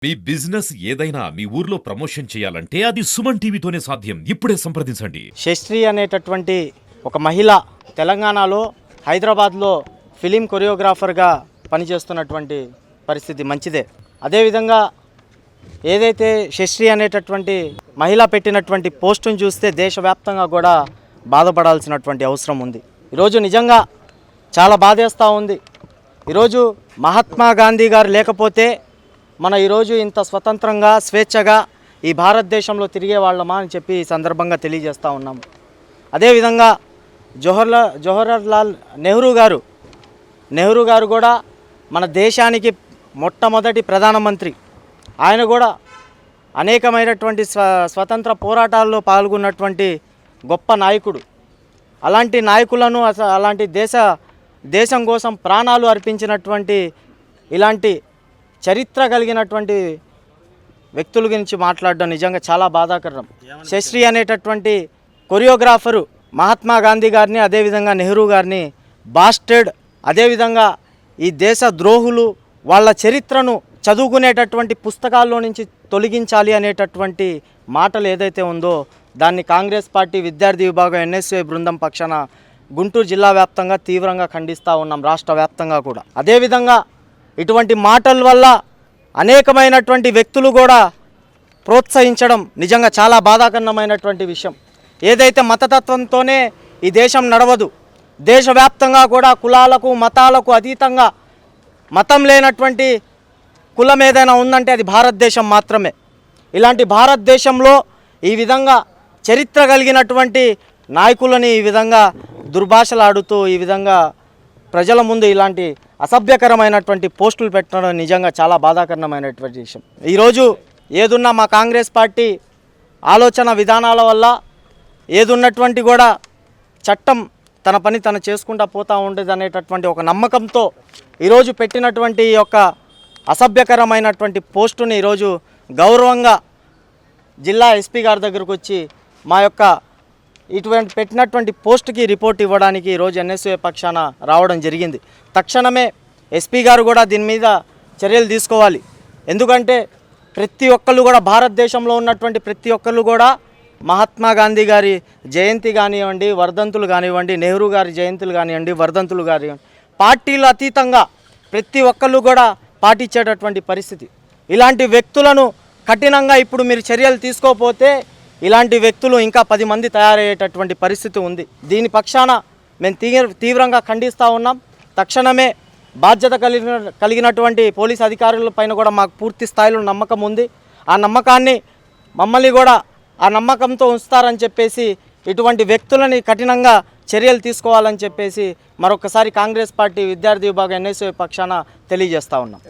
మీ business ఏదైనా మీ ఊర్లో promotion చేయాలంటే అది సుమన్ టీవీతోనే సాధ్యం. ఇప్పుడే సంప్రదించండి. శశ్రీ అనేటటువంటి ఒక మహిళ తెలంగాణలో హైదరాబాద్లో ఫిలిం కొరియోగ్రాఫర్గా పనిచేస్తున్నటువంటి పరిస్థితి మంచిదే. అదేవిధంగా ఏదైతే శశ్రీ అనేటటువంటి మహిళ పెట్టినటువంటి పోస్టును చూస్తే దేశవ్యాప్తంగా కూడా బాధపడాల్సినటువంటి అవసరం ఉంది. ఈరోజు నిజంగా చాలా బాధేస్తూ ఉంది. ఈరోజు మహాత్మా గాంధీ గారు లేకపోతే మన ఈరోజు ఇంత స్వతంత్రంగా స్వేచ్ఛగా ఈ భారతదేశంలో తిరిగే వాళ్ళమా అని చెప్పి ఈ సందర్భంగా తెలియజేస్తూ ఉన్నాం. అదేవిధంగా జవహర్లాల్ నెహ్రూ గారు కూడా మన దేశానికి మొట్టమొదటి ప్రధానమంత్రి. ఆయన కూడా అనేకమైనటువంటి స్వతంత్ర పోరాటాల్లో పాల్గొన్నటువంటి గొప్ప నాయకుడు. అలాంటి నాయకులను అలాంటి దేశం కోసం ప్రాణాలు అర్పించినటువంటి ఇలాంటి చరిత్ర కలిగినటువంటి వ్యక్తుల గురించి మాట్లాడడం నిజంగా చాలా బాధాకరం. శశ్రీ అనేటటువంటి కొరియోగ్రాఫరు మహాత్మా గాంధీ గారిని అదేవిధంగా నెహ్రూ గారిని బాస్టెడ్, అదేవిధంగా ఈ దేశ ద్రోహులు వాళ్ళ చరిత్రను చదువుకునేటటువంటి పుస్తకాల్లో నుంచి తొలగించాలి అనేటటువంటి మాటలు ఏదైతే ఉందో దాన్ని కాంగ్రెస్ పార్టీ విద్యార్థి విభాగం ఎన్ఎస్ఏ బృందం పక్షాన గుంటూరు జిల్లా వ్యాప్తంగా తీవ్రంగా ఖండిస్తూ ఉన్నాం, రాష్ట్ర వ్యాప్తంగా కూడా. అదేవిధంగా ఇటువంటి మాటల వల్ల అనేకమైనటువంటి వ్యక్తులు కూడా ప్రోత్సహించడం నిజంగా చాలా బాధాకరమైనటువంటి విషయం. ఏదైతే మతతత్వంతోనే ఈ దేశం నడవదు, దేశవ్యాప్తంగా కూడా కులాలకు మతాలకు అతీతంగా మతం లేనటువంటి కులం ఏదైనా ఉందంటే అది భారతదేశం మాత్రమే. ఇలాంటి భారతదేశంలో ఈ విధంగా చరిత్ర కలిగినటువంటి నాయకులని ఈ విధంగా దుర్భాషలాడుతూ ఈ విధంగా ప్రజల ముందు ఇలాంటి అసభ్యకరమైనటువంటి పోస్టులు పెట్టడం నిజంగా చాలా బాధాకరమైనటువంటి విషయం. ఈరోజు ఏదున్నా మా కాంగ్రెస్ పార్టీ ఆలోచన విధానాల వల్ల ఏదున్నటువంటి కూడా చట్టం తన పని తను చేసుకుంటూ పోతూ ఉండేది అనేటటువంటి ఒక నమ్మకంతో ఈరోజు పెట్టినటువంటి ఈ యొక్క అసభ్యకరమైనటువంటి పోస్టుని ఈరోజు గౌరవంగా జిల్లా ఎస్పీ గారి దగ్గరకు వచ్చి మా యొక్క ఇటువంటి పెట్టినటువంటి పోస్టుకి రిపోర్ట్ ఇవ్వడానికి ఈరోజు ఎన్ఎస్ఏ పక్షాన రావడం జరిగింది. తక్షణమే ఎస్పీ గారు కూడా దీని మీద చర్యలు తీసుకోవాలి. ఎందుకంటే ప్రతి ఒక్కళ్ళు కూడా భారతదేశంలో ఉన్నటువంటి ప్రతి ఒక్కళ్ళు కూడా మహాత్మా గాంధీ గారి జయంతి కానివ్వండి, వర్ధంతులు కానివ్వండి, నెహ్రూ గారి జయంతులు కానివ్వండి, వర్ధంతులు కానివ్వండి, పార్టీలు అతీతంగా ప్రతి ఒక్కళ్ళు కూడా పాటించేటటువంటి పరిస్థితి. ఇలాంటి వ్యక్తులను కఠినంగా ఇప్పుడు మీరు చర్యలు తీసుకోకపోతే ఇలాంటి వ్యక్తులు ఇంకా 10 మంది తయారయ్యేటటువంటి పరిస్థితి ఉంది. దీని పక్షాన మేము తీవ్రంగా ఖండిస్తూ ఉన్నాం. తక్షణమే బాధ్యత కలిగినటువంటి పోలీస్ అధికారుల పైన కూడా మాకు పూర్తి స్థాయిలో నమ్మకం ఉంది. ఆ నమ్మకాన్ని మమ్మల్ని కూడా ఆ నమ్మకంతో ఉంచుతారని చెప్పేసి ఇటువంటి వ్యక్తులని కఠినంగా చర్యలు తీసుకోవాలని చెప్పేసి మరొకసారి కాంగ్రెస్ పార్టీ విద్యార్థి విభాగం ఎన్ఎస్ఏ పక్షాన తెలియజేస్తూ ఉన్నాం.